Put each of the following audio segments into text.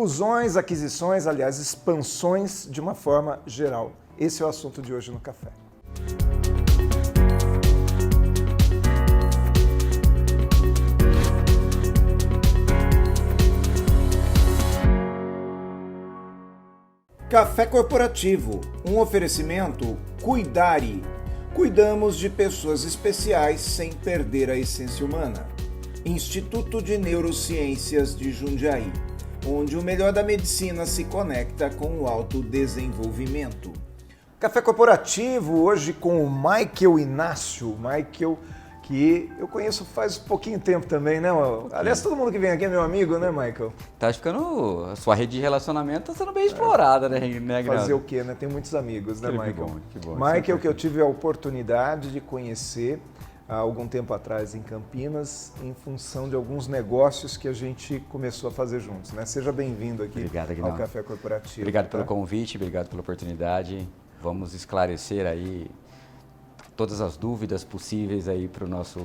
Fusões, aquisições, aliás, expansões de uma forma geral. Esse é o assunto de hoje no Café. Café Corporativo, um oferecimento Cuidare. Cuidamos de pessoas especiais sem perder a essência humana. Instituto de Neurociências de Jundiaí, onde o melhor da medicina se conecta com o autodesenvolvimento. Café Corporativo, hoje com o Michael Inácio. Michael, que eu conheço faz pouquinho tempo também, né? Aliás, todo mundo que vem aqui é meu amigo, né, Michael? Tá ficando... A sua rede de relacionamento tá sendo bem explorada, né, Gnaldo? Fazer o quê, né? Tem muitos amigos, né, Michael? Que bom. Michael, que eu tive a oportunidade de conhecer há algum tempo atrás em Campinas, em função de alguns negócios que a gente começou a fazer juntos, né? Seja bem-vindo aqui. Obrigado, ao Gnaldo. Café Corporativo. Obrigado pelo convite, obrigado pela oportunidade. Vamos esclarecer aí todas as dúvidas possíveis aí para nossa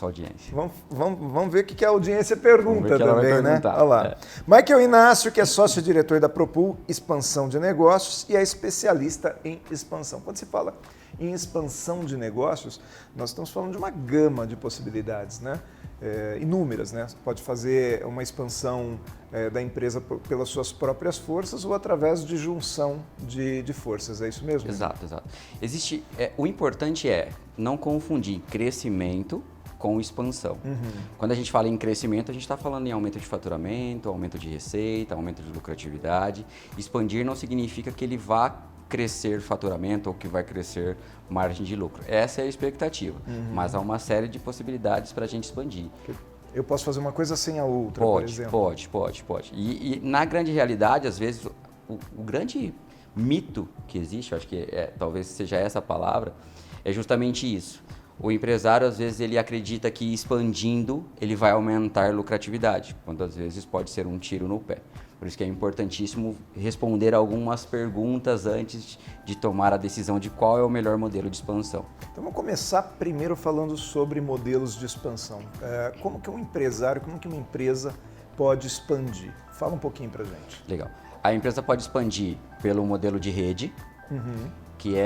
audiência. Vamos ver o que a audiência pergunta também, né? Olha lá. Michael Inácio, que é sócio-diretor da Propul Expansão de Negócios e é especialista em expansão. Quando se fala em expansão de negócios, nós estamos falando de uma gama de possibilidades, né? Inúmeras, né? Você pode fazer uma expansão da empresa pelas suas próprias forças ou através de junção de forças, é isso mesmo? Exato. O importante é não confundir crescimento com expansão. Quando a gente fala em crescimento, a gente está falando em aumento de faturamento, aumento de receita, aumento de lucratividade. Expandir não significa que ele vá crescer faturamento ou que vai crescer margem de lucro. Essa é a expectativa, mas há uma série de possibilidades para a gente expandir. Eu posso fazer uma coisa sem a outra, por exemplo? Pode. E na grande realidade, às vezes, o grande mito que existe, eu acho que talvez seja essa a palavra, é justamente isso. O empresário, às vezes, ele acredita que expandindo, ele vai aumentar a lucratividade, quando às vezes pode ser um tiro no pé. Por isso que é importantíssimo responder algumas perguntas antes de tomar a decisão de qual é o melhor modelo de expansão. Então vamos começar primeiro falando sobre modelos de expansão. Como que um empresário, como que uma empresa pode expandir? Fala um pouquinho pra gente. Legal. A empresa pode expandir pelo modelo de rede, que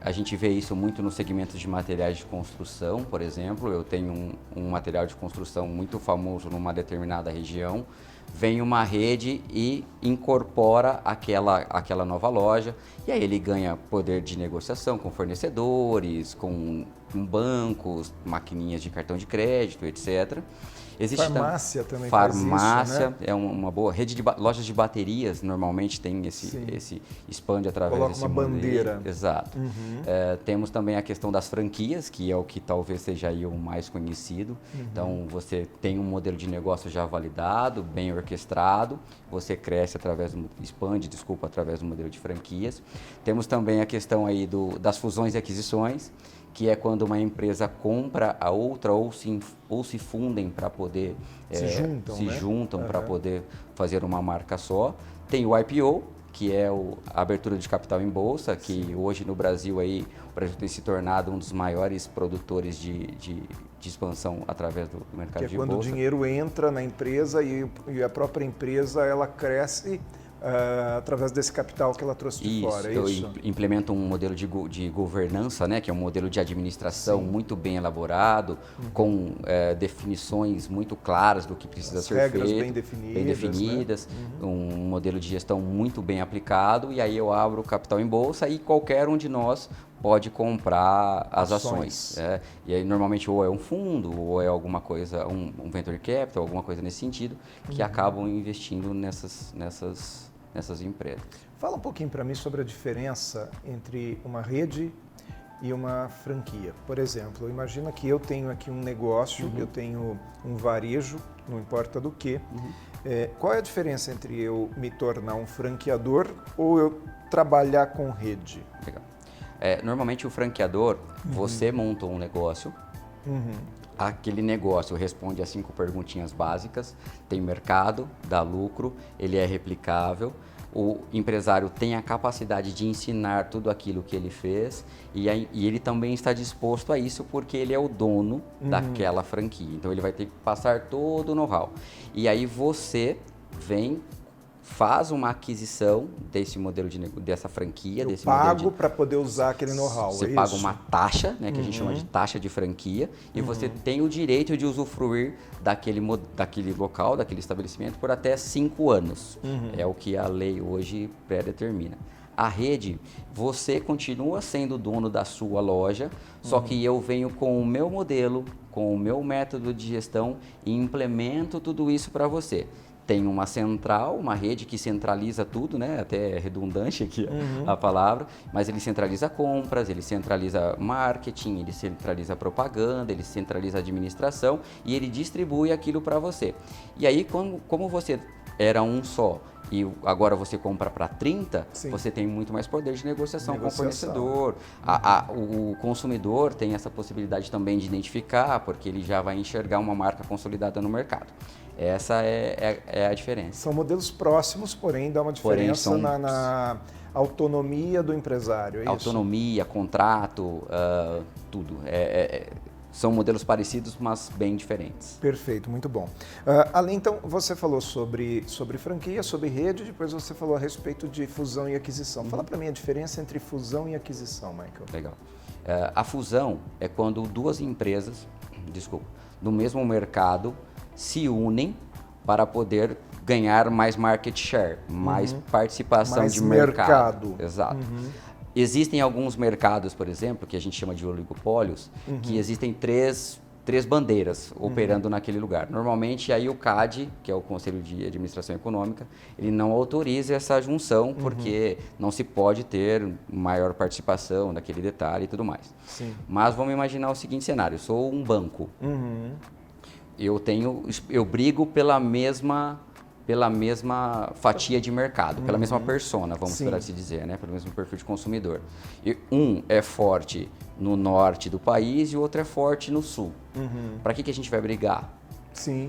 a gente vê isso muito no segmento de materiais de construção, por exemplo. Eu tenho um material de construção muito famoso numa determinada região, vem uma rede e incorpora aquela nova loja, e aí ele ganha poder de negociação com fornecedores, com bancos, maquininhas de cartão de crédito, etc. Existe farmácia também farmácia, faz isso, né? É uma boa rede de lojas de baterias, normalmente tem esse expande através Coloca desse uma modelo. bandeira. Exato. Temos também a questão das franquias, que é o que talvez seja aí o mais conhecido. Então, você tem um modelo de negócio já validado, bem orquestrado, você cresce através do modelo de franquias. Temos também a questão aí das fusões e aquisições, que é quando uma empresa compra a outra ou se fundem para poder... Se juntam para poder fazer uma marca só. Tem o IPO, que é a abertura de capital em bolsa, que hoje no Brasil o Brasil tem se tornado um dos maiores produtores de expansão através do mercado de bolsa. Que é quando o dinheiro entra na empresa e a própria empresa ela cresce através desse capital que ela trouxe de fora, é isso? Implementa um modelo de governança, né, que é um modelo de administração muito bem elaborado, com definições muito claras do que precisa ser feito. Regras bem definidas. Né? Um modelo de gestão muito bem aplicado, e aí eu abro o capital em bolsa e qualquer um de nós pode comprar as ações. E aí normalmente ou é um fundo, ou é alguma coisa, um venture capital, alguma coisa nesse sentido, que acabam investindo nessas empresas. Fala um pouquinho para mim sobre a diferença entre uma rede e uma franquia. Por exemplo, imagina que eu tenho aqui um negócio, eu tenho um varejo, não importa do que. Qual é a diferença entre eu me tornar um franqueador ou eu trabalhar com rede? Legal. Normalmente o franqueador, você monta um negócio, aquele negócio responde a 5 perguntinhas básicas, tem mercado, dá lucro, ele é replicável, o empresário tem a capacidade de ensinar tudo aquilo que ele fez e ele também está disposto a isso porque ele é o dono daquela franquia. Então ele vai ter que passar todo o know-how. E aí você vem faz uma aquisição desse modelo dessa franquia, eu pago para poder usar aquele know-how. Você paga uma taxa, né, que a gente chama de taxa de franquia, e você tem o direito de usufruir daquele local, daquele estabelecimento por até 5 anos. É o que a lei hoje pré-determina. A rede, você continua sendo dono da sua loja, só que eu venho com o meu modelo, com o meu método de gestão e implemento tudo isso para você. Tem uma central, uma rede que centraliza tudo, né? Até é redundante aqui a palavra, mas ele centraliza compras, ele centraliza marketing, ele centraliza propaganda, ele centraliza administração e ele distribui aquilo para você. E aí, como você era um só e agora você compra para 30, Sim. você tem muito mais poder de negociação com o fornecedor. O consumidor tem essa possibilidade também de identificar, porque ele já vai enxergar uma marca consolidada no mercado. Essa é a diferença. São modelos próximos, porém dá uma diferença na autonomia do empresário, é isso? Autonomia, contrato, tudo. São modelos parecidos, mas bem diferentes. Perfeito, muito bom. Além, então, você falou sobre franquia, sobre rede, depois você falou a respeito de fusão e aquisição. Fala para mim a diferença entre fusão e aquisição, Michael. Legal. A fusão é quando duas empresas, do mesmo mercado, se unem para poder ganhar mais market share, mais participação mais de mercado. Exato. Existem alguns mercados, por exemplo, que a gente chama de oligopólios, que existem três bandeiras operando naquele lugar. Normalmente, aí o CAD, que é o Conselho de Administração Econômica, ele não autoriza essa junção, porque não se pode ter maior participação naquele detalhe e tudo mais. Sim. Mas vamos imaginar o seguinte cenário, eu sou um banco. Eu brigo pela mesma fatia de mercado, pela mesma persona, vamos por assim dizer, né? Pelo mesmo perfil de consumidor. E um é forte no norte do país e o outro é forte no sul. Para que a gente vai brigar? Sim.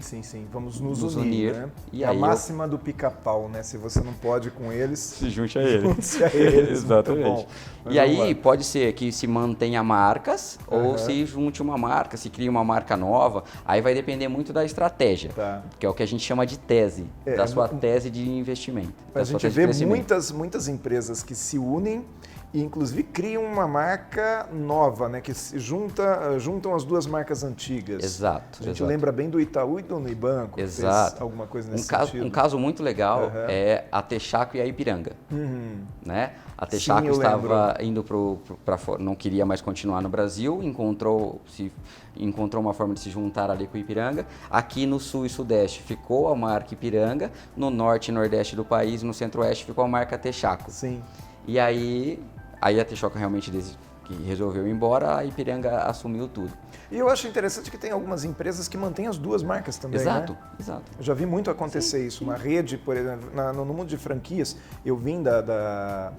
Vamos nos unir, né? E a máxima do pica-pau, né? Se você não pode com eles, se junte a eles. Junte a eles. Exatamente. E aí pode ser que se mantenha marcas ou se junte uma marca, se crie uma marca nova. Aí vai depender muito da estratégia, que é o que a gente chama de tese, da sua tese de investimento. A gente vê muitas empresas que se unem e inclusive criam uma marca nova, né? Que se juntam as duas marcas antigas. Exato. A gente lembra bem do Itaú e do Unibanco. Exato. Fez alguma coisa nesse sentido. Um caso muito legal é a Texaco e a Ipiranga. Né? A Texaco estava indo para fora, não queria mais continuar no Brasil, encontrou uma forma de se juntar ali com o Ipiranga. Aqui no sul e sudeste ficou a marca Ipiranga, no norte e nordeste do país, no centro-oeste ficou a marca Texaco. Sim. E aí a Texaco realmente que resolveu ir embora, a Ipiranga assumiu tudo. E eu acho interessante que tem algumas empresas que mantêm as duas marcas também, Exato. Eu já vi muito acontecer isso. Uma rede, por exemplo, no mundo de franquias, eu vim da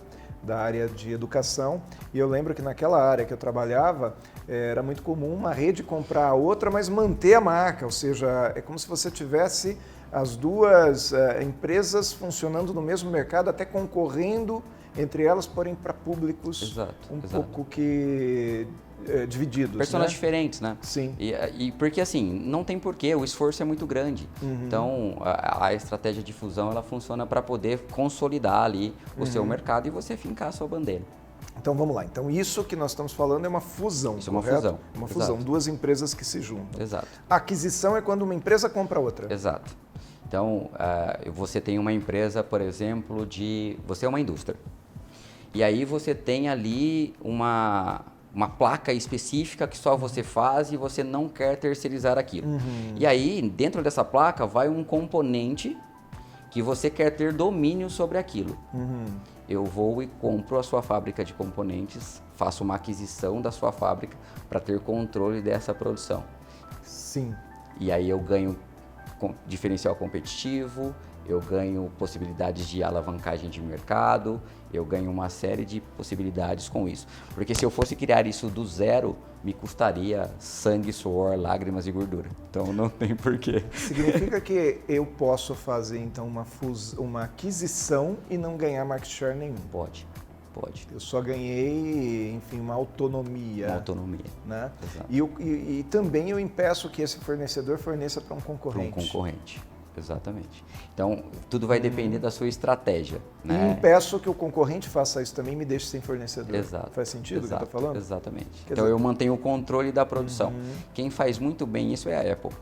área de educação e eu lembro que naquela área que eu trabalhava, era muito comum uma rede comprar a outra, mas manter a marca, ou seja, é como se você tivesse as duas empresas funcionando no mesmo mercado, até concorrendo entre elas, porém para públicos pouco que divididos. Personas diferentes, né? Sim. E porque assim, não tem porquê, o esforço é muito grande. Então, a estratégia de fusão, ela funciona para poder consolidar ali o seu mercado e você fincar a sua bandeira. Então vamos lá. Então isso que nós estamos falando é uma fusão, Isso correto? é uma fusão. Uma fusão, duas empresas que se juntam. Exato. A aquisição é quando uma empresa compra outra. Exato. Então, você tem uma empresa, por exemplo, você é uma indústria. E aí você tem ali uma placa específica que só você faz e você não quer terceirizar aquilo. E aí, dentro dessa placa, vai um componente que você quer ter domínio sobre aquilo. Eu vou e compro a sua fábrica de componentes, faço uma aquisição da sua fábrica para ter controle dessa produção. Sim. E aí eu ganho diferencial competitivo, eu ganho possibilidades de alavancagem de mercado, eu ganho uma série de possibilidades com isso. Porque se eu fosse criar isso do zero, me custaria sangue, suor, lágrimas e gordura. Então não tem porquê. Significa que eu posso fazer então uma aquisição e não ganhar market share nenhum? Pode. Eu só ganhei, enfim, uma autonomia. Né? Exato. E também eu impeço que esse fornecedor forneça para um concorrente. Exatamente. Então, tudo vai depender da sua estratégia. Né? E impeço que o concorrente faça isso também e me deixe sem fornecedor. Exato. Faz sentido o que eu estou falando? Exatamente. Quer então, dizer, eu mantenho o controle da produção. Quem faz muito bem isso é a Apple.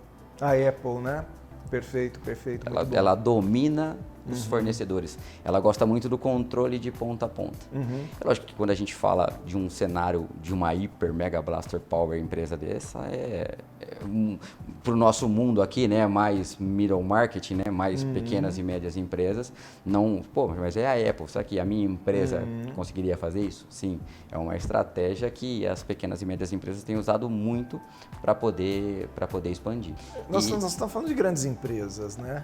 a Apple, né? Perfeito, perfeito. Ela domina os fornecedores. Ela gosta muito do controle de ponta a ponta. É lógico que quando a gente fala de um cenário de uma hiper mega blaster power empresa dessa, para o nosso mundo aqui, né, mais middle market, né, mais pequenas e médias empresas, não, pô, mas é a Apple, será que a minha empresa conseguiria fazer isso? Sim, é uma estratégia que as pequenas e médias empresas têm usado muito para poder expandir. Nós estamos falando de grandes empresas, né?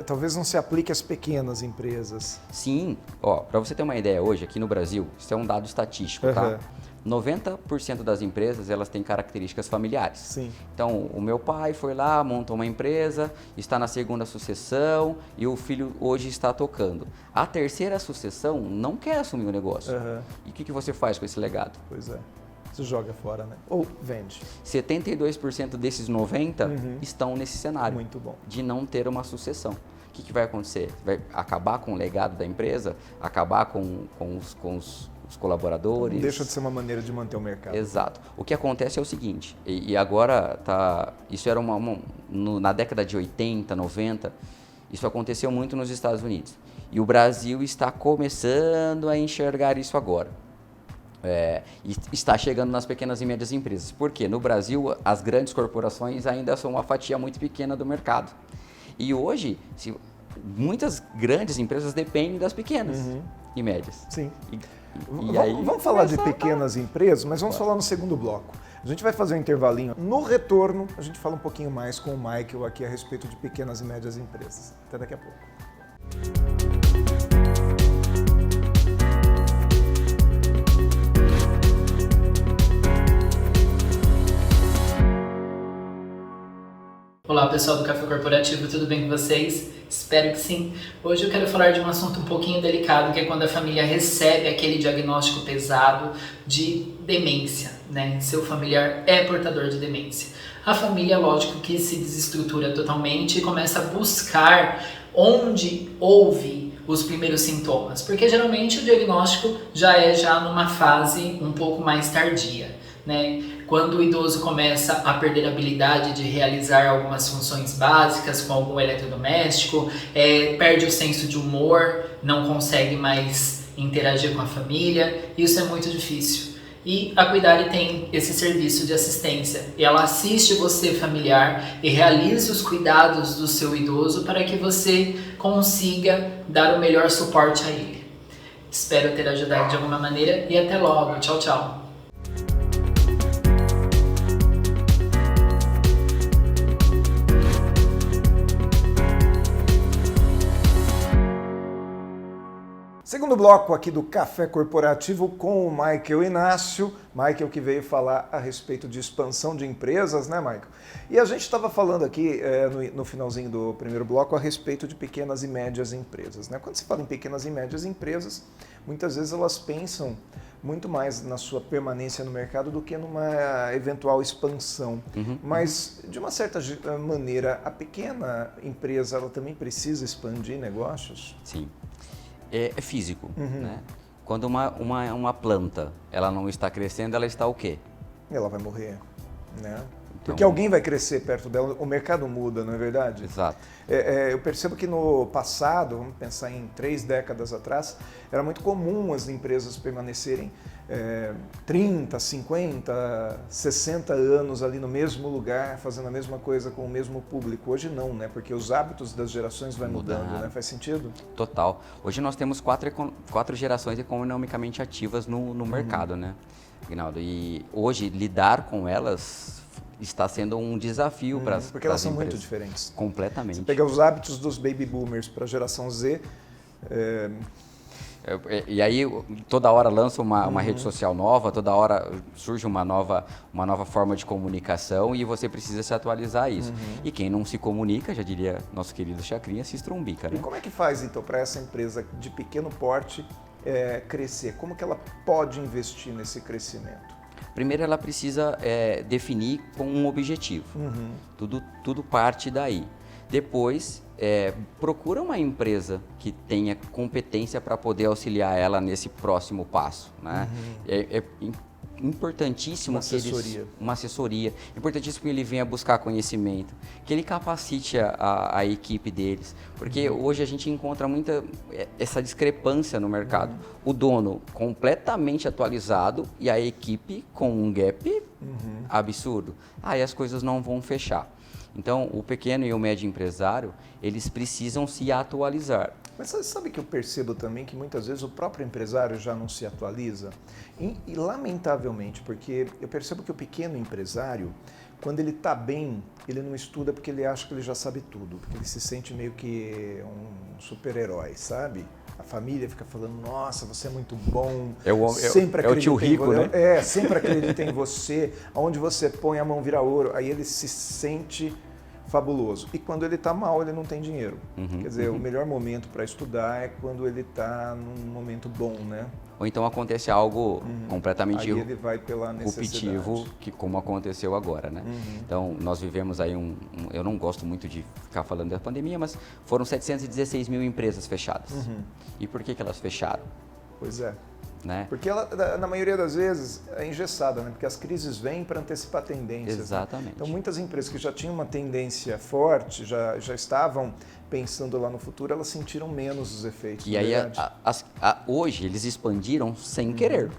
Talvez não se aplique às pequenas empresas. Sim, para você ter uma ideia hoje, aqui no Brasil, isso é um dado estatístico, tá? 90% das empresas, elas têm características familiares. Sim. Então, o meu pai foi lá, montou uma empresa, está na segunda sucessão e o filho hoje está tocando. A terceira sucessão não quer assumir o negócio. E o que você faz com esse legado? Pois é. Você joga fora, né? Ou vende. 72% desses 90% estão nesse cenário. Muito bom. De não ter uma sucessão. O que vai acontecer? Vai acabar com o legado da empresa? Acabar com os colaboradores? Não deixa de ser uma maneira de manter o mercado. Exato. O que acontece é o seguinte, e agora isso era na década de 80, 90, isso aconteceu muito nos Estados Unidos. E o Brasil está começando a enxergar isso agora. Está chegando nas pequenas e médias empresas. Por quê? No Brasil, as grandes corporações ainda são uma fatia muito pequena do mercado. E hoje, muitas grandes empresas dependem das pequenas e médias. Sim. Vamos falar de pequenas empresas, mas vamos falar no segundo bloco. A gente vai fazer um intervalinho. No retorno, a gente fala um pouquinho mais com o Michael aqui a respeito de pequenas e médias empresas. Até daqui a pouco. Olá pessoal do Café Corporativo, tudo bem com vocês? Espero que sim. Hoje eu quero falar de um assunto um pouquinho delicado, que é quando a família recebe aquele diagnóstico pesado de demência, né? Seu familiar é portador de demência. A família, lógico, que se desestrutura totalmente e começa a buscar onde houve os primeiros sintomas, porque geralmente o diagnóstico já é numa fase um pouco mais tardia, né? Quando o idoso começa a perder a habilidade de realizar algumas funções básicas com algum eletrodoméstico, perde o senso de humor, não consegue mais interagir com a família, isso é muito difícil. E a Cuidare tem esse serviço de assistência. E ela assiste você familiar e realiza os cuidados do seu idoso para que você consiga dar o melhor suporte a ele. Espero ter ajudado de alguma maneira e até logo. Tchau, tchau. Segundo bloco aqui do Café Corporativo com o Michael Inácio. Michael que veio falar a respeito de expansão de empresas, né, Michael? E a gente estava falando aqui no finalzinho do primeiro bloco a respeito de pequenas e médias empresas, né? Quando se fala em pequenas e médias empresas, muitas vezes elas pensam muito mais na sua permanência no mercado do que numa eventual expansão. Mas, de uma certa maneira, a pequena empresa ela também precisa expandir negócios? Sim. É físico, né? Quando uma planta ela não está crescendo, ela está o quê? Ela vai morrer, né? Porque alguém vai crescer perto dela, o mercado muda, não é verdade? Exato. Eu percebo que no passado, vamos pensar em 3 décadas atrás, era muito comum as empresas permanecerem 30, 50, 60 anos ali no mesmo lugar, fazendo a mesma coisa com o mesmo público. Hoje não, né? Porque os hábitos das gerações vão mudando, né? Faz sentido? Total. Hoje nós temos 4 gerações economicamente ativas no mercado, né, Aguinaldo? E hoje lidar com elas está sendo um desafio para as empresas. Porque elas são muito diferentes. Completamente. Você pega os hábitos dos baby boomers para a geração Z. E aí toda hora lança uma rede social nova, toda hora surge uma nova forma de comunicação e você precisa se atualizar a isso. E quem não se comunica, já diria nosso querido Chacrinha, se estrumbica, né? E como é que faz então para essa empresa de pequeno porte crescer? Como que ela pode investir nesse crescimento? Primeiro ela precisa definir com um objetivo. Tudo parte daí. Depois, procura uma empresa que tenha competência para poder auxiliar ela nesse próximo passo, né? É importantíssimo uma assessoria, importantíssimo que ele venha buscar conhecimento, que ele capacite a equipe deles, porque hoje a gente encontra muita essa discrepância no mercado. O dono completamente atualizado e a equipe com um gap absurdo. Aí as coisas não vão fechar. Então, o pequeno e o médio empresário, eles precisam se atualizar. Mas você sabe que eu percebo também que muitas vezes o próprio empresário já não se atualiza? E lamentavelmente, porque eu percebo que o pequeno empresário, quando ele está bem, ele não estuda porque ele acha que ele já sabe tudo, porque ele se sente meio que um super-herói, sabe? A família fica falando, nossa, você é muito bom, sempre acredita o tio rico, né? Sempre acredita em você, aonde você põe a mão vira ouro, aí ele se sente fabuloso. E quando ele está mal, ele não tem dinheiro. Quer dizer, o melhor momento para estudar é quando ele está num momento bom, né? Ou então acontece algo completamente aí ele vai pela ruptivo, como aconteceu agora, né? Então, nós vivemos aí eu não gosto muito de ficar falando da pandemia, mas foram 716 mil empresas fechadas. E por que elas fecharam? Pois é. Né? Porque ela, na maioria das vezes, é engessada, né? Porque as crises vêm para antecipar tendências. Exatamente. Né? Então, muitas empresas que já tinham uma tendência forte, já estavam pensando lá no futuro, elas sentiram menos os efeitos. E aí, hoje, eles expandiram sem querer.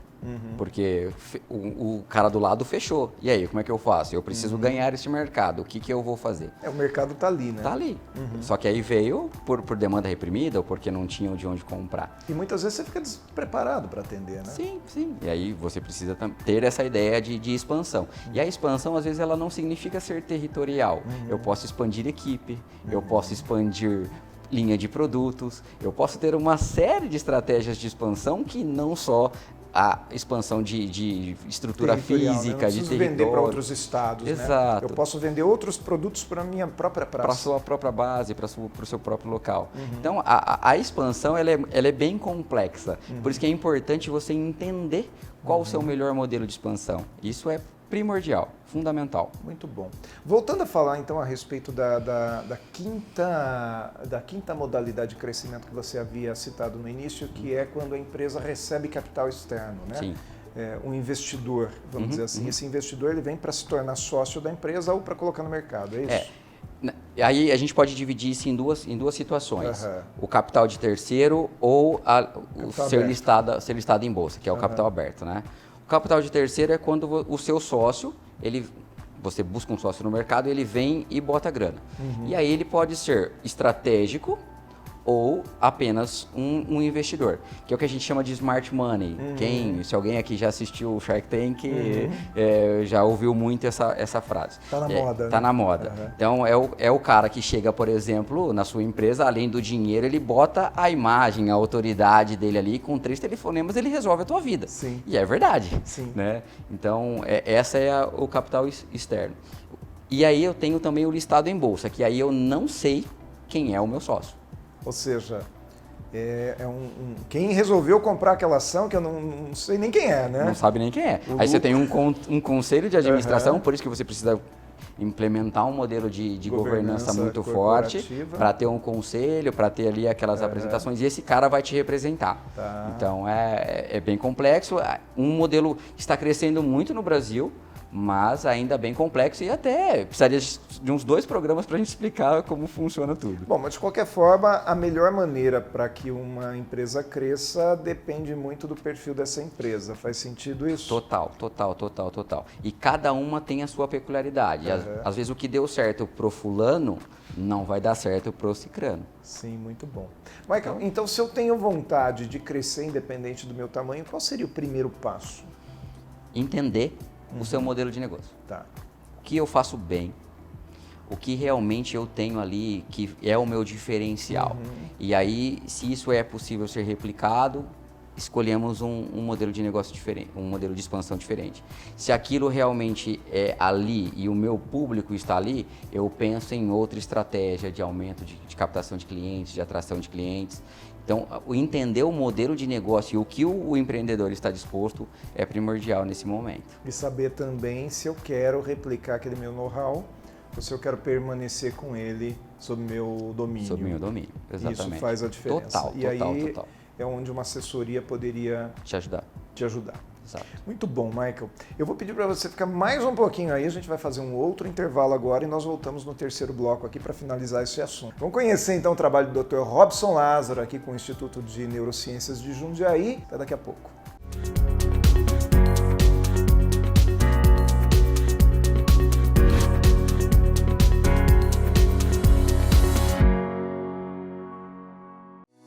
Porque o cara do lado fechou. E aí, como é que eu faço? Eu preciso ganhar esse mercado. O que eu vou fazer? O mercado está ali, né? Está ali. Só que aí veio por demanda reprimida ou porque não tinham de onde comprar. E muitas vezes você fica despreparado para atender, né? Sim, sim. E aí você precisa ter essa ideia de expansão. E a expansão, às vezes, ela não significa ser territorial. Eu posso expandir equipe, eu posso expandir linha de produtos, eu posso ter uma série de estratégias de expansão que não só a expansão de estrutura física, né? de território. Vender para outros estados, exato. Né? Eu posso vender outros produtos para a minha própria praça. Para a sua própria base, para o seu próprio local. Então, a expansão ela é bem complexa. Por isso que é importante você entender qual o seu melhor modelo de expansão. Isso é primordial, fundamental. Muito bom. Voltando a falar então a respeito da quinta modalidade de crescimento que você havia citado no início, que é quando a empresa recebe capital externo, né? Sim. Um investidor, vamos dizer assim. Esse investidor ele vem para se tornar sócio da empresa ou para colocar no mercado, é isso? Aí a gente pode dividir isso em duas situações. O capital de terceiro ou ser listado em bolsa, que é o capital aberto, né? O capital de terceiro é quando o seu sócio, você busca um sócio no mercado, ele vem e bota grana. E aí ele pode ser estratégico ou apenas um investidor, que é o que a gente chama de smart money. Se alguém aqui já assistiu o Shark Tank, já ouviu muito essa frase. Está na moda. Está na moda. Então, é o cara que chega, por exemplo, na sua empresa, além do dinheiro, ele bota a imagem, a autoridade dele ali, com 3 telefonemas ele resolve a tua vida. Sim. E é verdade. Sim. Né? Então, essa é o capital externo. E aí eu tenho também o listado em bolsa, que aí eu não sei quem é o meu sócio. Ou seja, quem resolveu comprar aquela ação que eu não sei nem quem é, né? Não sabe nem quem é. Aí você tem um conselho de administração, por isso que você precisa implementar um modelo de governança muito forte para ter um conselho, para ter ali aquelas apresentações, e esse cara vai te representar. Tá. Então é bem complexo, um modelo que está crescendo muito no Brasil, mas ainda bem complexo e até precisaria de uns 2 programas para a gente explicar como funciona tudo. Bom, mas de qualquer forma, a melhor maneira para que uma empresa cresça depende muito do perfil dessa empresa. Faz sentido isso? Total. E cada uma tem a sua peculiaridade. Às vezes o que deu certo pro fulano não vai dar certo pro cicrano. Sim, muito bom. Michael, então se eu tenho vontade de crescer independente do meu tamanho, qual seria o primeiro passo? Entender o seu modelo de negócio. Tá. O que eu faço bem, o que realmente eu tenho ali, que é o meu diferencial. E aí, se isso é possível ser replicado, escolhemos um modelo de negócio diferente, um modelo de expansão diferente. Se aquilo realmente é ali e o meu público está ali, eu penso em outra estratégia de aumento de captação de clientes, de atração de clientes. Então, entender o modelo de negócio e o que o empreendedor está disposto é primordial nesse momento. E saber também se eu quero replicar aquele meu know-how ou se eu quero permanecer com ele sob meu domínio. Sob meu domínio, exatamente. Isso faz a diferença. Total. É onde uma assessoria poderia te ajudar. Exato. Muito bom, Michael. Eu vou pedir para você ficar mais um pouquinho aí, a gente vai fazer um outro intervalo agora e nós voltamos no terceiro bloco aqui para finalizar esse assunto. Vamos conhecer então o trabalho do Dr. Robson Lázaro aqui com o Instituto de Neurociências de Jundiaí. Até daqui a pouco.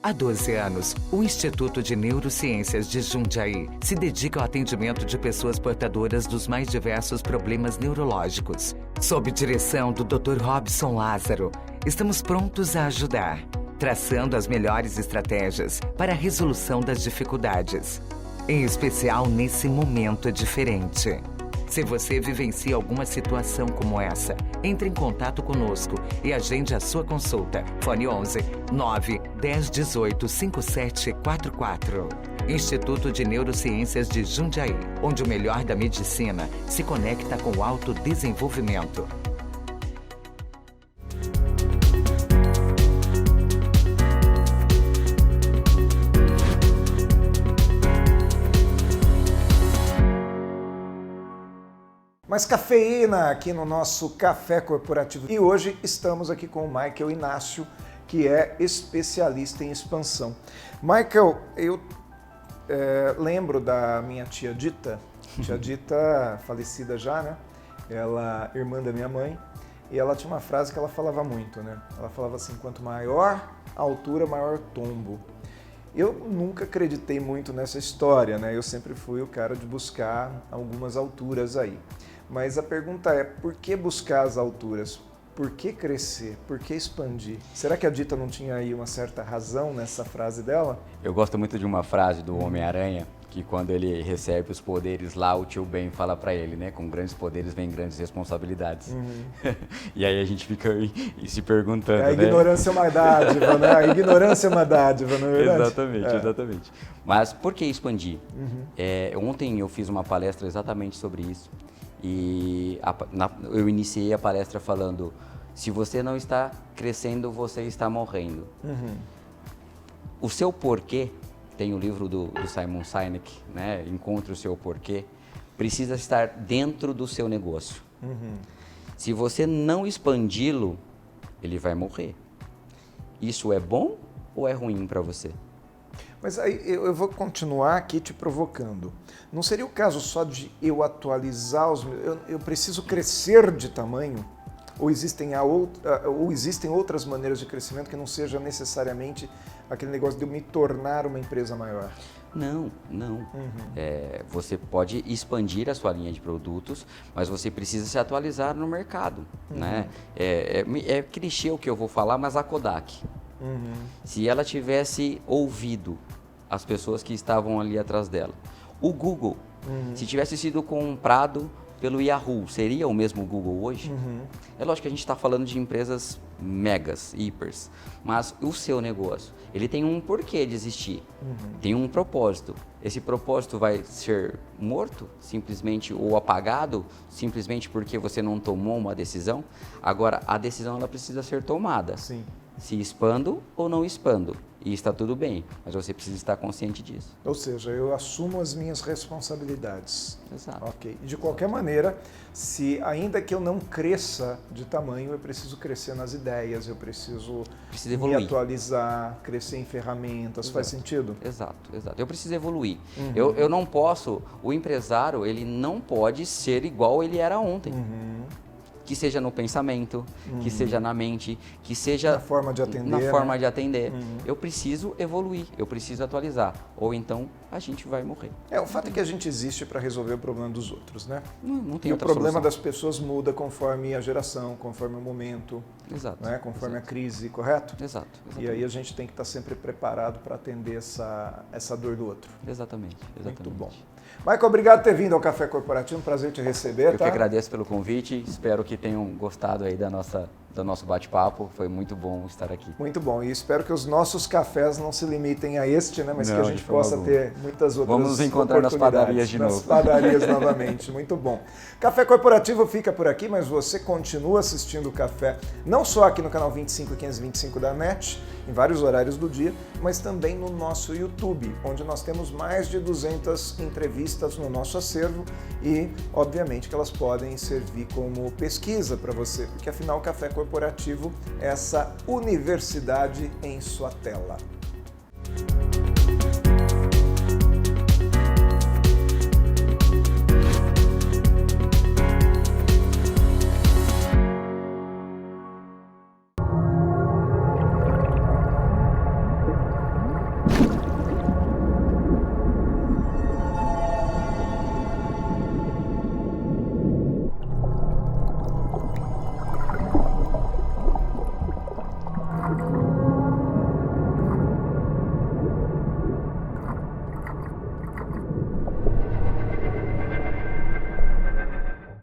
Há 12 anos, o Instituto de Neurociências de Jundiaí se dedica ao atendimento de pessoas portadoras dos mais diversos problemas neurológicos. Sob direção do Dr. Robson Lázaro, estamos prontos a ajudar, traçando as melhores estratégias para a resolução das dificuldades, em especial nesse momento diferente. Se você vivencia alguma situação como essa, entre em contato conosco e agende a sua consulta. Fone 11 9 10 18 5744. Instituto de Neurociências de Jundiaí, onde o melhor da medicina se conecta com o autodesenvolvimento. Mais cafeína aqui no nosso Café Corporativo. E hoje estamos aqui com o Michael Inácio, que é especialista em expansão. Michael, eu lembro da minha tia Dita, falecida já, né? Ela, irmã da minha mãe, e ela tinha uma frase que ela falava muito, né? Ela falava assim, quanto maior a altura, maior tombo. Eu nunca acreditei muito nessa história, né? Eu sempre fui o cara de buscar algumas alturas aí. Mas a pergunta é, por que buscar as alturas? Por que crescer? Por que expandir? Será que a Dita não tinha aí uma certa razão nessa frase dela? Eu gosto muito de uma frase do Homem-Aranha, que quando ele recebe os poderes lá, o tio Ben fala pra ele, né? Com grandes poderes vem grandes responsabilidades. E aí a gente fica se perguntando, A ignorância é uma dádiva, né? A ignorância é uma dádiva, não é verdade? Exatamente. Mas por que expandir? Ontem eu fiz uma palestra exatamente sobre isso. E eu iniciei a palestra falando, se você não está crescendo, você está morrendo. O seu porquê, tem o livro do Simon Sinek, né? Encontre o seu porquê, precisa estar dentro do seu negócio. Se você não expandi-lo, ele vai morrer. Isso é bom ou é ruim para você? Mas aí eu vou continuar aqui te provocando. Não seria o caso só de eu atualizar os meus... Eu preciso crescer de tamanho? Ou existem outras maneiras de crescimento que não seja necessariamente aquele negócio de eu me tornar uma empresa maior? Não. Você pode expandir a sua linha de produtos, mas você precisa se atualizar no mercado. Né? É clichê o que eu vou falar, mas a Kodak. Se ela tivesse ouvido as pessoas que estavam ali atrás dela, o Google, se tivesse sido comprado pelo Yahoo, seria o mesmo Google hoje? É lógico que a gente está falando de empresas megas, hipers, mas o seu negócio, ele tem um porquê de existir, tem um propósito. Esse propósito vai ser morto, simplesmente, ou apagado, simplesmente porque você não tomou uma decisão? Agora, a decisão ela precisa ser tomada. Sim. Se expando ou não expando. E está tudo bem, mas você precisa estar consciente disso. Ou seja, eu assumo as minhas responsabilidades. Exato. Ok. De qualquer maneira, ainda que eu não cresça de tamanho, eu preciso crescer nas ideias, eu preciso evoluir. Me atualizar, crescer em ferramentas. Exato. Faz sentido? Exato. Eu preciso evoluir. Eu não posso, o empresário, ele não pode ser igual ele era ontem. Que seja no pensamento, que seja na mente, que seja na forma de atender. Eu preciso evoluir, eu preciso atualizar. Ou então a gente vai morrer. O fato é que a gente existe para resolver o problema dos outros, né? Não tem outra solução. O problema das pessoas muda conforme a geração, conforme o momento, Exato. Né? Conforme a crise, correto? Exato. E aí a gente tem que estar sempre preparado para atender essa dor do outro. Exatamente. Muito bom. Michael, obrigado por ter vindo ao Café Corporativo, um prazer te receber. Eu que agradeço pelo convite, espero que tenham gostado aí do nosso bate-papo. Foi muito bom estar aqui. Muito bom, e espero que os nossos cafés não se limitem a este, né? Mas Não, que a gente possa ter muitas outras Vamos nos encontrar nas padarias de novo. Nas padarias novamente, muito bom. Café Corporativo fica por aqui, mas você continua assistindo o Café, não só aqui no canal 25 e 525 da NET, em vários horários do dia, mas também no nosso YouTube, onde nós temos mais de 200 entrevistas no nosso acervo e, obviamente, que elas podem servir como pesquisa para você, porque afinal o Café Corporativo é essa universidade em sua tela.